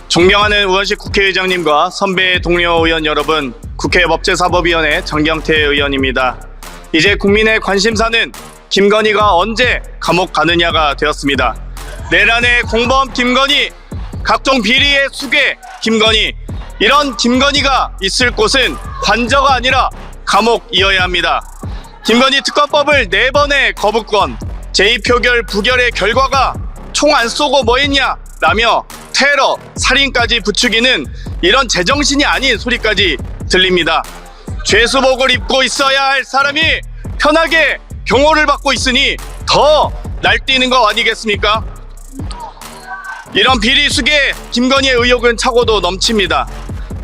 존경하는 우원식 국회의장님과 선배 동료 의원 여러분, 국회 법제사법위원회 장경태 의원입니다. 이제 국민의 관심사는 김건희가 언제 감옥 가느냐가 되었습니다. 내란의 공범 김건희, 각종 비리의 수괴 김건희, 이런 김건희가 있을 곳은 관저가 아니라 감옥이어야 합니다. 김건희 특검법을 4번의 거부권, 제2표결 부결의 결과가 총 안 쏘고 뭐 했냐 라며 테러, 살인까지 부추기는 이런 제정신이 아닌 소리까지 들립니다. 죄수복을 입고 있어야 할 사람이 편하게 경호를 받고 있으니 더 날뛰는 거 아니겠습니까? 이런 비리 수괴 김건희의 의혹은 차고도 넘칩니다.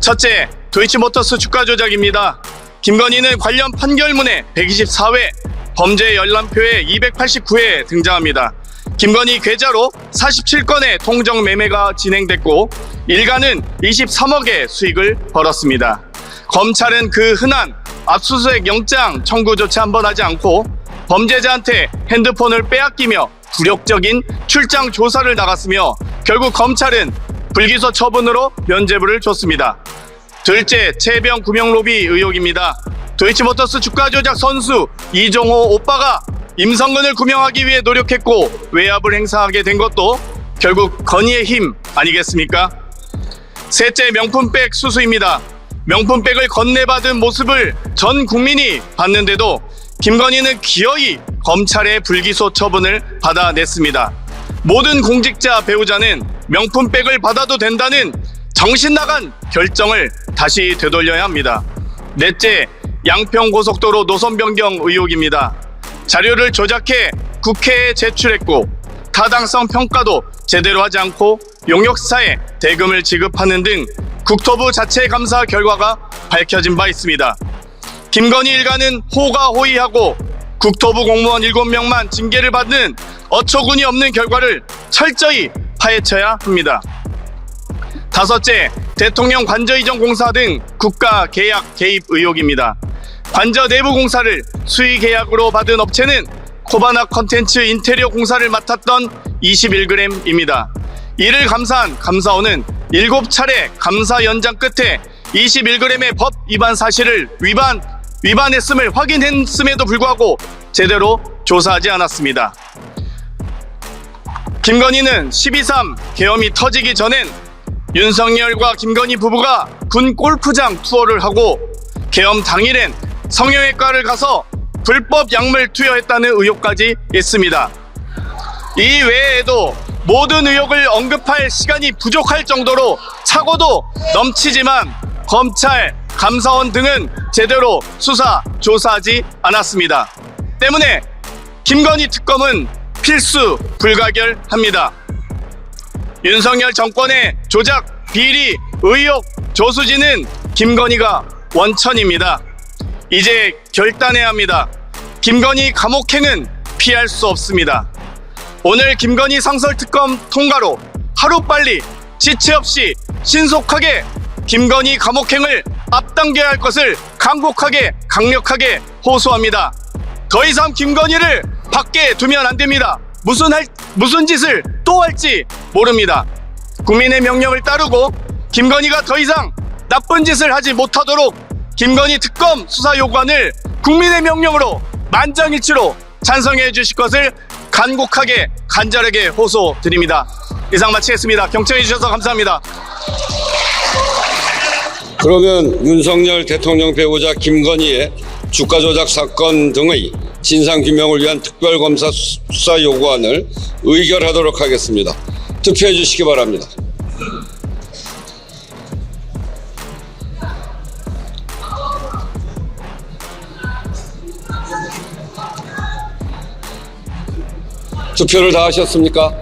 첫째, 도이치모터스 주가 조작입니다. 김건희는 관련 판결문에 124회, 범죄 열람표에 289회 등장합니다. 김건희 계좌로 47건의 통정 매매가 진행됐고 일가는 23억의 수익을 벌었습니다. 검찰은 그 흔한 압수수색 영장 청구조차 한번 하지 않고 범죄자한테 핸드폰을 빼앗기며 굴욕적인 출장 조사를 나갔으며 결국 검찰은 불기소 처분으로 면죄부를 줬습니다. 둘째, 채병 구명 로비 의혹입니다. 도이치모터스 주가 조작 선수 이종호 오빠가 임성근을 구명하기 위해 노력했고 외압을 행사하게 된 것도 결국 건희의 힘 아니겠습니까? 셋째, 명품백 수수입니다. 명품백을 건네받은 모습을 전 국민이 봤는데도 김건희는 기어이 검찰의 불기소 처분을 받아냈습니다. 모든 공직자 배우자는 명품백을 받아도 된다는 정신나간 결정을 다시 되돌려야 합니다. 넷째, 양평고속도로 노선 변경 의혹입니다. 자료를 조작해 국회에 제출했고 타당성 평가도 제대로 하지 않고 용역사에 대금을 지급하는 등 국토부 자체 감사 결과가 밝혀진 바 있습니다. 김건희 일가는 호가호위하고 국토부 공무원 7명만 징계를 받는 어처구니 없는 결과를 철저히 파헤쳐야 합니다. 다섯째, 대통령 관저 이전 공사 등 국가 계약 개입 의혹입니다. 관저 내부 공사를 수의 계약으로 받은 업체는 코바나 컨텐츠 인테리어 공사를 맡았던 21g입니다. 이를 감사한 감사원은 7차례 감사 연장 끝에 21g의 법 위반 사실을 위반했음을 확인했음에도 불구하고 제대로 조사하지 않았습니다. 김건희는 12.3 계엄이 터지기 전엔 윤석열과 김건희 부부가 군 골프장 투어를 하고 계엄 당일엔 성형외과를 가서 불법 약물 투여했다는 의혹까지 있습니다. 이 외에도 모든 의혹을 언급할 시간이 부족할 정도로 차고도 넘치지만 검찰, 감사원 등은 제대로 수사, 조사하지 않았습니다. 때문에 김건희 특검은 필수 불가결합니다. 윤석열 정권의 조작, 비리, 의혹, 조수지는 김건희가 원천입니다. 이제 결단해야 합니다. 김건희 감옥행은 피할 수 없습니다. 오늘 김건희 상설특검 통과로 하루빨리 지체 없이 신속하게 김건희 감옥행을 앞당겨야 할 것을 강곡하게 강력하게 호소합니다. 더 이상 김건희를 밖에 두면 안 됩니다. 무슨 짓을 또 할지 모릅니다. 국민의 명령을 따르고 김건희가 더 이상 나쁜 짓을 하지 못하도록 김건희 특검 수사 요구안을 국민의 명령으로 만장일치로 찬성해 주실 것을 간곡하게 간절하게 호소드립니다. 이상 마치겠습니다. 경청해 주셔서 감사합니다. 그러면 윤석열 대통령 배우자 김건희의 주가 조작 사건 등의 진상규명을 위한 특별검사 수사 요구안을 의결하도록 하겠습니다. 투표해 주시기 바랍니다. 투표를 다 하셨습니까?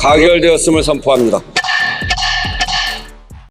가결되었음을 선포합니다.